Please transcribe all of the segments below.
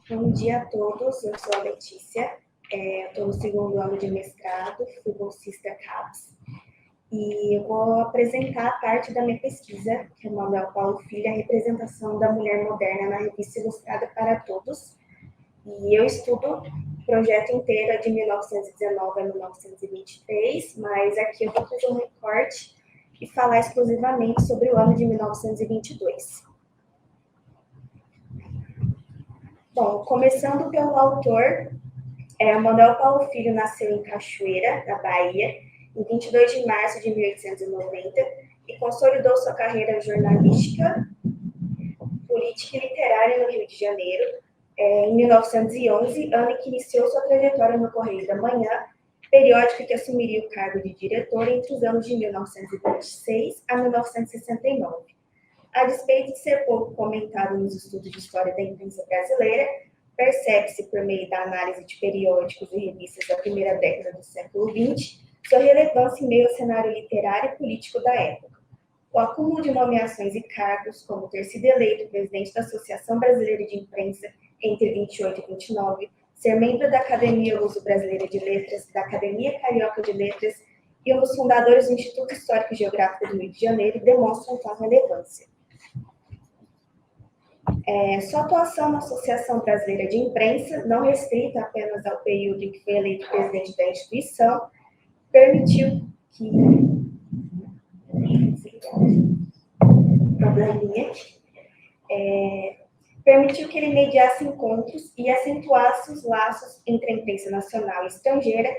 Bom dia a todos, eu sou a Letícia, estou no segundo ano de mestrado, fui bolsista CAPES, e eu vou apresentar parte da minha pesquisa, que é o Manuel Paulo Filho, a representação da mulher moderna na revista Ilustrada para Todos, e eu estudo o projeto inteiro de 1919 a 1923, mas aqui eu vou fazer um recorte e falar exclusivamente sobre o ano de 1922. Bom, começando pelo autor, Manuel Paulo Filho nasceu em Cachoeira, na Bahia, em 22 de março de 1890 e consolidou sua carreira jornalística, política e literária no Rio de Janeiro, em 1911, ano em que iniciou sua trajetória no Correio da Manhã, periódico que assumiria o cargo de diretor entre os anos de 1926 a 1969. A despeito de ser pouco comentado nos estudos de história da imprensa brasileira, percebe-se, por meio da análise de periódicos e revistas da primeira década do século XX, sua relevância em meio ao cenário literário e político da época. O acúmulo de nomeações e cargos, como ter sido eleito presidente da Associação Brasileira de Imprensa entre 28 e 29, ser membro da Academia Luso-Brasileira de Letras, da Academia Carioca de Letras e um dos fundadores do Instituto Histórico e Geográfico do Rio de Janeiro, demonstram tal relevância. Sua atuação na Associação Brasileira de Imprensa, não restrita apenas ao período em que foi eleito presidente da instituição, permitiu que ele mediasse encontros e acentuasse os laços entre a imprensa nacional e estrangeira,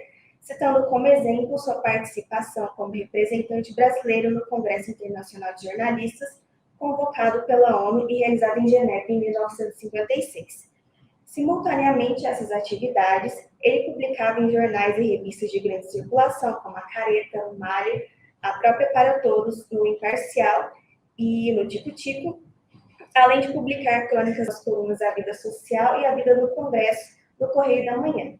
citando como exemplo sua participação como representante brasileiro no Congresso Internacional de Jornalistas, convocado pela ONU e realizado em Genebra em 1956. Simultaneamente a essas atividades, ele publicava em jornais e revistas de grande circulação, como a Careta, o Malha, a própria Para Todos, no Imparcial e no Tico-Tico, além de publicar crônicas das colunas A Vida Social e A Vida no Congresso, no Correio da Manhã.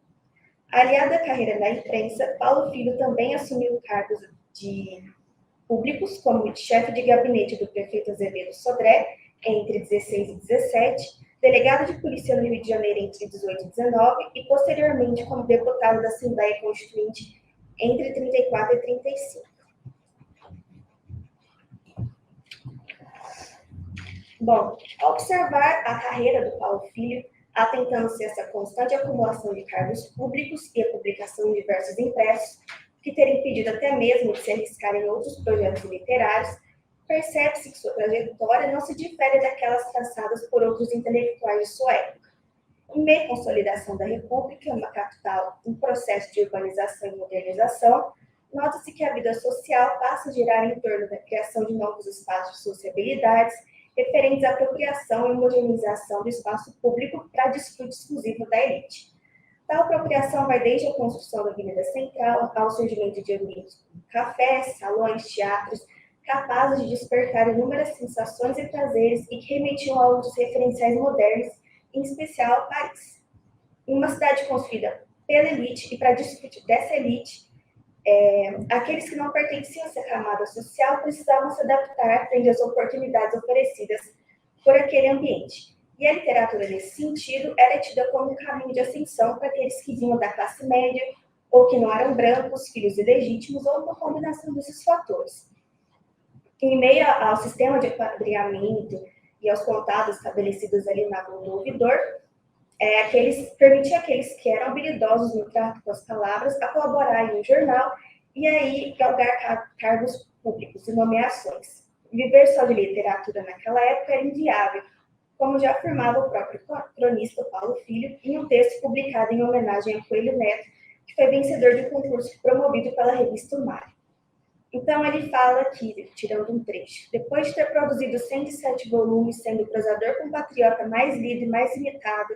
Aliado à carreira na imprensa, Paulo Filho também assumiu cargos públicos, como chefe de gabinete do prefeito Azevedo Sodré, entre 16 e 17, delegado de polícia no Rio de Janeiro entre 18 e 19 e, posteriormente, como deputado da Assembleia Constituinte entre 34 e 35. Bom, ao observar a carreira do Paulo Filho, atentando-se a essa constante acumulação de cargos públicos e a publicação de diversos impressos, que teria impedido até mesmo de se arriscar em outros projetos literários, percebe-se que sua trajetória não se difere daquelas traçadas por outros intelectuais de sua época. Em meio à consolidação da República, uma capital em processo de urbanização e modernização, nota-se que a vida social passa a girar em torno da criação de novos espaços de sociabilidades, referentes à apropriação e modernização do espaço público para desfrute exclusivo da elite. Tal apropriação vai desde a construção da Avenida Central ao surgimento de ambientes como cafés, salões, teatros, capazes de despertar inúmeras sensações e prazeres e que remetiam a outros referenciais modernos, em especial ao Paris. Em uma cidade construída pela elite e para desfrute dessa elite, aqueles que não pertenciam a essa camada social precisavam se adaptar frente às oportunidades oferecidas por aquele ambiente. E a literatura, nesse sentido, era tida como um caminho de ascensão para aqueles que vinham da classe média ou que não eram brancos, filhos ilegítimos ou uma combinação desses fatores. Em meio ao sistema de apadrinhamento e aos contatos estabelecidos ali na mão do ouvidor, permitia aqueles que eram habilidosos no trato com as palavras a colaborar em um jornal e aí galgar cargos públicos e nomeações. Viver só de literatura naquela época era inviável, como já afirmava o próprio cronista Paulo Filho em um texto publicado em homenagem a Coelho Neto, que foi vencedor de um concurso promovido pela revista O Mar. Então, ele fala aqui, tirando um trecho, depois de ter produzido 107 volumes, sendo o prosador compatriota mais lido e mais imitado,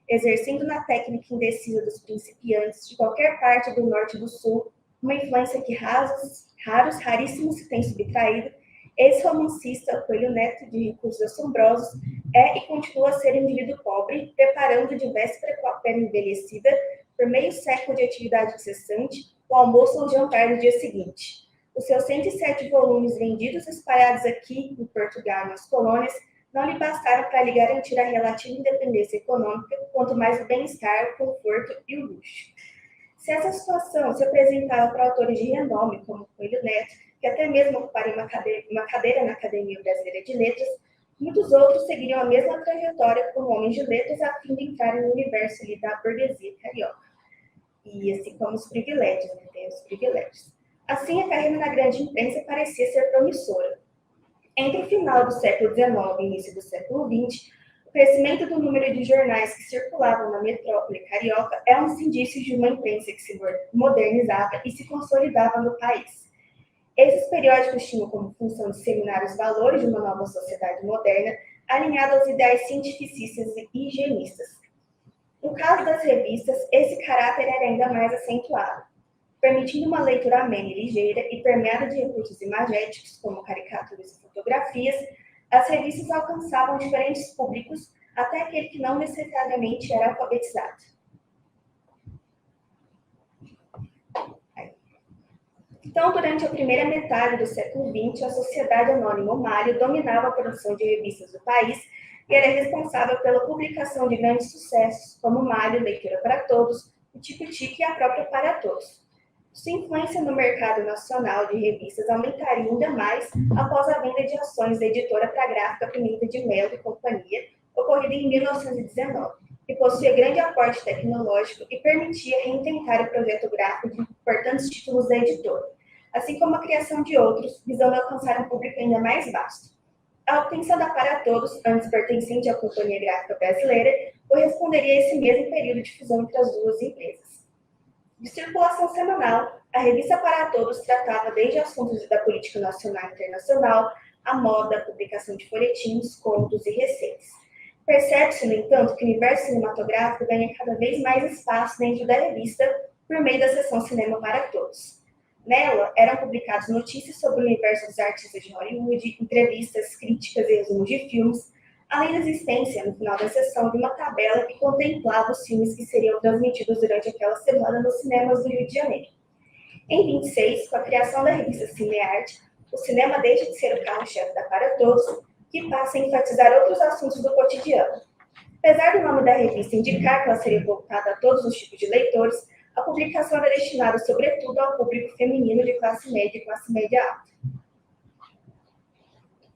exercendo na técnica indecisa dos principiantes de qualquer parte do norte e do sul, uma influência que raríssimos se têm subtraído, esse romancista, Coelho Neto, de recursos assombrosos, é e continua a ser um indivíduo pobre, preparando de véspera com a pele envelhecida, por meio século de atividade incessante, o almoço ou o jantar do dia seguinte. Os seus 107 volumes vendidos espalhados aqui, em Portugal e nas colônias, não lhe bastaram para lhe garantir a relativa independência econômica quanto mais o bem-estar, o conforto e o luxo. Se essa situação se apresentava para autores de renome, como Coelho Neto, que até mesmo ocuparam uma cadeira na Academia Brasileira de Letras, muitos outros seguiriam a mesma trajetória como homens de letras a fim de entrarem no universo ali da burguesia carioca. E assim como os privilégios, né? Tem os privilégios. Assim, a carreira na grande imprensa parecia ser promissora. Entre o final do século XIX e início do século XX, o crescimento do número de jornais que circulavam na metrópole carioca é um dos indícios de uma imprensa que se modernizava e se consolidava no país. Esses periódicos tinham como função disseminar os valores de uma nova sociedade moderna, alinhada aos ideais cientificistas e higienistas. No caso das revistas, esse caráter era ainda mais acentuado, permitindo uma leitura amena e ligeira e permeada de recursos imagéticos, como caricaturas e fotografias. As revistas alcançavam diferentes públicos, até aquele que não necessariamente era alfabetizado. Então, durante a primeira metade do século XX, a Sociedade Anônima Mário dominava a produção de revistas do país e era responsável pela publicação de grandes sucessos, como Mário, Leitura para Todos, o Tico-Tico e a própria Para Todos. Sua influência no mercado nacional de revistas aumentaria ainda mais após a venda de ações da editora para a gráfica Pimenta de Melo e Companhia, ocorrida em 1919, que possuía grande aporte tecnológico e permitia reinventar o projeto gráfico de importantes títulos da editora, assim como a criação de outros, visando alcançar um público ainda mais vasto. A obtenção da Para Todos, antes pertencente à Companhia Gráfica Brasileira, corresponderia a esse mesmo período de fusão entre as duas empresas. De circulação semanal, a revista Para Todos tratava desde assuntos da política nacional e internacional, a moda, a publicação de folhetins, contos e receitas. Percebe-se, no entanto, que o universo cinematográfico ganha cada vez mais espaço dentro da revista por meio da seção Cinema para Todos. Nela, eram publicadas notícias sobre o universo dos artistas de Hollywood, entrevistas, críticas e resumos de filmes, além da existência, no final da sessão, de uma tabela que contemplava os filmes que seriam transmitidos durante aquela semana nos cinemas do Rio de Janeiro. Em 26, com a criação da revista Cinearte, o cinema deixa de ser o carro-chefe da Para Todos, que passa a enfatizar outros assuntos do cotidiano. Apesar do nome da revista indicar que ela seria voltada a todos os tipos de leitores, a publicação era destinada sobretudo ao público feminino de classe média e classe média alta.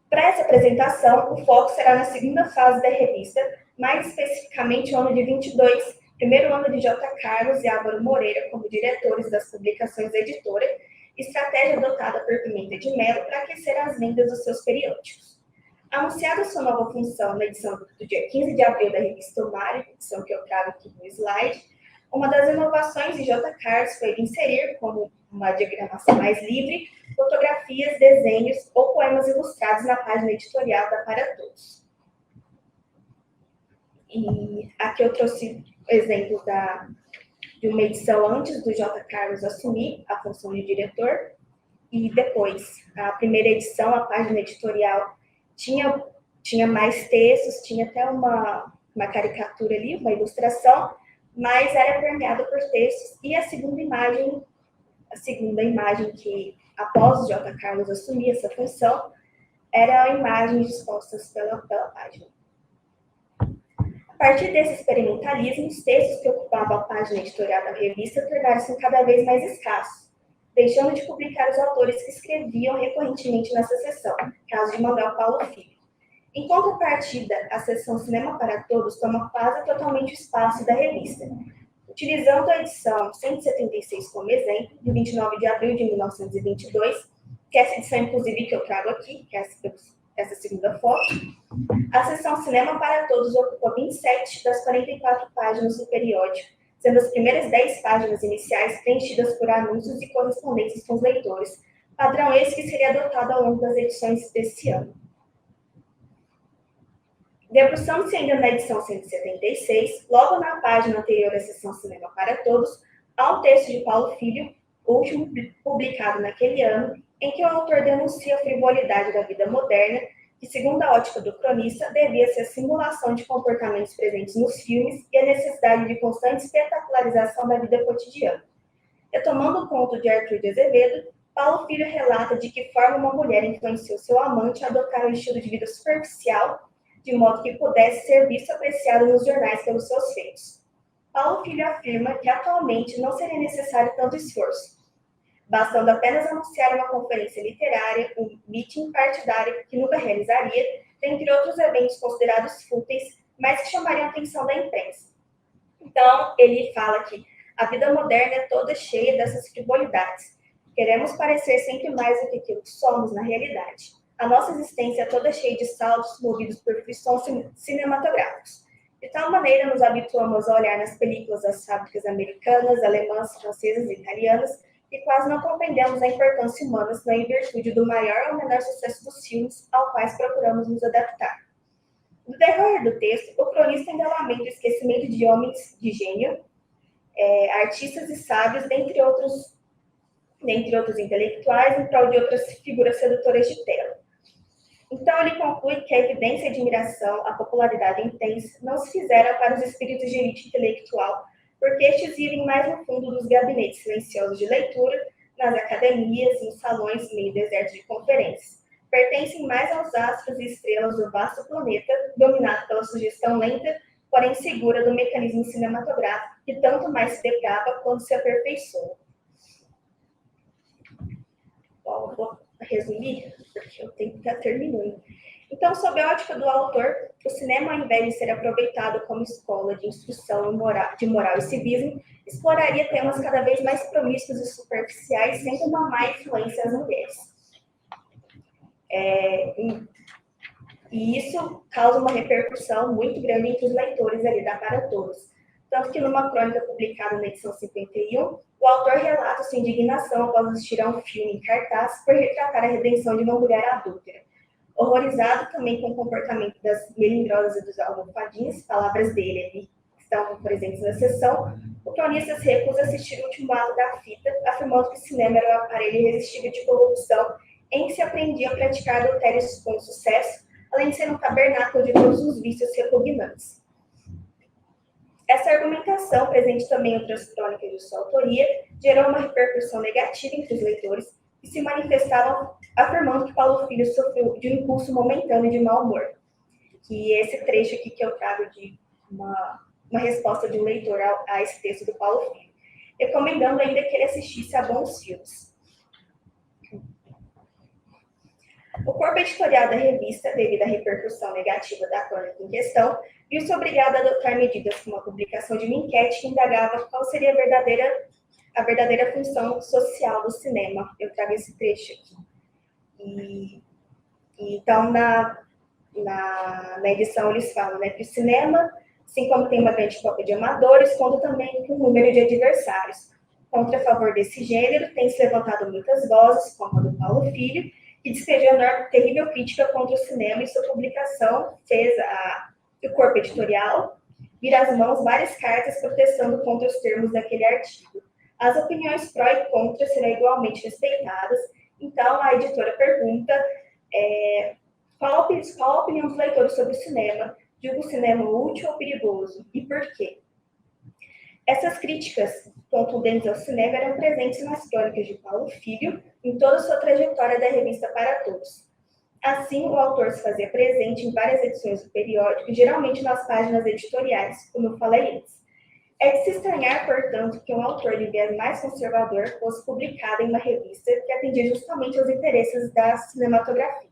Para essa apresentação, o foco será na segunda fase da revista, mais especificamente o ano de 22, primeiro ano de J. Carlos e Álvaro Moreira como diretores das publicações da editora, estratégia adotada por Pimenta de Melo para aquecer as vendas dos seus periódicos. Anunciada sua nova função na edição do dia 15 de abril da revista O Mário, edição que eu trago aqui no slide, uma das inovações de J. Carlos foi inserir, como uma diagramação mais livre, fotografias, desenhos ou poemas ilustrados na página editorial da Para Todos. E aqui eu trouxe o exemplo de uma edição antes do J. Carlos assumir a função de diretor, e depois, a primeira edição, a página editorial, tinha mais textos, tinha até uma caricatura ali, uma ilustração, mas era permeada por textos, e a segunda imagem que, após o J. Carlos assumir essa função, eram imagens dispostas pela página. A partir desse experimentalismo, os textos que ocupavam a página editorial da revista tornaram-se cada vez mais escassos, deixando de publicar os autores que escreviam recorrentemente nessa seção, caso de Manuel Paulo Filho. Em contrapartida, a seção Cinema para Todos toma quase totalmente o espaço da revista. Utilizando a edição 176 como exemplo, de 29 de abril de 1922, que é essa edição, inclusive, que eu trago aqui, que é essa segunda foto, a seção Cinema para Todos ocupa 27 das 44 páginas do periódico, sendo as primeiras 10 páginas iniciais preenchidas por anúncios e correspondências com os leitores, padrão esse que seria adotado ao longo das edições desse ano. Debruçando-se ainda na edição 176, logo na página anterior à seção Cinema para Todos, há um texto de Paulo Filho, o último publicado naquele ano, em que o autor denuncia a frivolidade da vida moderna, que, segundo a ótica do cronista, devia ser a simulação de comportamentos presentes nos filmes e a necessidade de constante espetacularização da vida cotidiana. Retomando o ponto de Arthur de Azevedo, Paulo Filho relata de que forma uma mulher influenciou seu amante a adotar um estilo de vida superficial, de modo que pudesse ser visto e apreciado nos jornais pelos seus feitos. Paulo Filho afirma que atualmente não seria necessário tanto esforço, bastando apenas anunciar uma conferência literária, um meeting partidário que nunca realizaria, dentre outros eventos considerados fúteis, mas que chamariam a atenção da imprensa. Então, ele fala que a vida moderna é toda cheia dessas frivolidades. Queremos parecer sempre mais do que aquilo que somos na realidade. A nossa existência é toda cheia de saltos movidos por frições cinematográficos. De tal maneira, nos habituamos a olhar nas películas das fábricas americanas, alemãs, francesas e italianas e quase não compreendemos a importância humana, senão em virtude do maior ou menor sucesso dos filmes aos quais procuramos nos adaptar. No decorrer do texto, o cronista ainda lamenta o esquecimento de homens de gênio, artistas e sábios, dentre outros intelectuais, em prol de outras figuras sedutoras de tela. Então, ele conclui que a evidência e admiração, a popularidade intensa, não se fizeram para os espíritos de elite intelectual, porque estes vivem mais no fundo dos gabinetes silenciosos de leitura, nas academias, nos salões, meio desertos de conferências. Pertencem mais aos astros e estrelas do vasto planeta, dominado pela sugestão lenta, porém segura do mecanismo cinematográfico, que tanto mais se deprava quando se aperfeiçoa. Bom, vou resumir, porque eu tenho que estar terminando. Então, sob a ótica do autor, o cinema, ao invés de ser aproveitado como escola de instrução de moral e civismo, exploraria temas cada vez mais promíscuos e superficiais, sendo uma má influência às mulheres. E isso causa uma repercussão muito grande entre os leitores ali da Para Todos. Tanto que numa crônica publicada na edição 51, o autor relata sua indignação após assistir a um filme em cartaz por retratar a redenção de uma mulher adúltera. Horrorizado também com o comportamento das melindrosas e dos almofadinhas, palavras dele ali que estavam presentes na sessão, o cronista se recusa a assistir o último ato da fita, afirmando que o cinema era um aparelho irresistível de corrupção em que se aprendia a praticar adultérios com sucesso, além de ser um tabernáculo de todos os vícios repugnantes. Essa argumentação, presente também em outras crônicas de sua autoria, gerou uma repercussão negativa entre os leitores, que se manifestavam afirmando que Paulo Filho sofreu de um impulso momentâneo de mau humor. Que esse trecho aqui que eu trago de uma resposta de um leitor a esse texto do Paulo Filho, recomendando ainda que ele assistisse a bons filmes. O corpo editorial da revista, devido à repercussão negativa da crônica em questão, viu-se obrigado a adotar medidas como a publicação de uma enquete que indagava qual seria a verdadeira função social do cinema. Eu trago esse trecho aqui. Então, na edição, eles falam, né, que o cinema, assim como tem uma grande cópia de amadores, conta também com um número de adversários. Contra a favor desse gênero, tem se levantado muitas vozes, como a do Paulo Filho, que despejou uma terrível crítica contra o cinema e sua publicação fez o corpo editorial vir às mãos várias cartas protestando contra os termos daquele artigo. As opiniões pró e contra serão igualmente respeitadas. Então, a editora pergunta qual a opinião dos leitores sobre o cinema, julga o cinema útil ou perigoso, e por quê? Essas críticas contundentes ao cinema eram presentes nas crônicas de Paulo Filho em toda a sua trajetória da revista Para Todos. Assim, o autor se fazia presente em várias edições do periódico, geralmente nas páginas editoriais, como eu falei antes. É de se estranhar, portanto, que um autor de viés mais conservador fosse publicado em uma revista que atendia justamente aos interesses da cinematografia.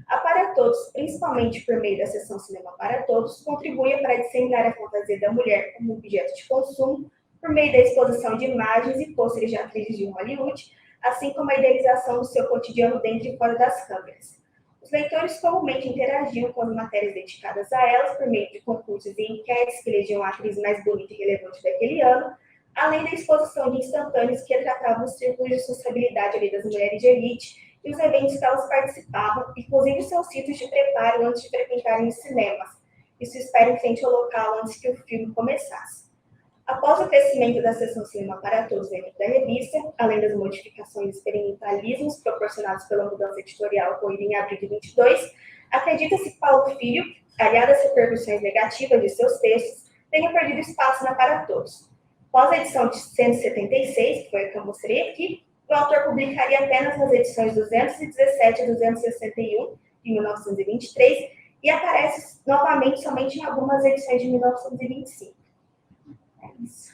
A Para Todos, principalmente por meio da seção Cinema para Todos, contribui para disseminar a fantasia da mulher como objeto de consumo por meio da exposição de imagens e pôsteres de atrizes de Hollywood, assim como a idealização do seu cotidiano dentro e fora das câmeras. Os leitores comumente interagiam com as matérias dedicadas a elas por meio de concursos e enquetes que elegiam a atriz mais bonita e relevante daquele ano, além da exposição de instantâneos que retratavam os círculos de sociabilidade ali das mulheres de elite e os eventos que elas participavam, inclusive seus sítios de preparo antes de frequentarem os cinemas. Isso espera em frente ao local antes que o filme começasse. Após o crescimento da seção Cinema para Todos dentro da revista, além das modificações e experimentalismos proporcionados pela mudança editorial ocorrida em abril de 22, acredita-se que Paulo Filho, aliado às repercussões negativas de seus textos, tenha perdido espaço na Para Todos. Após a edição de 176, que foi a que eu mostrei aqui, o autor publicaria apenas nas edições 217 e 261, de 1923, e aparece novamente somente em algumas edições de 1925. É isso.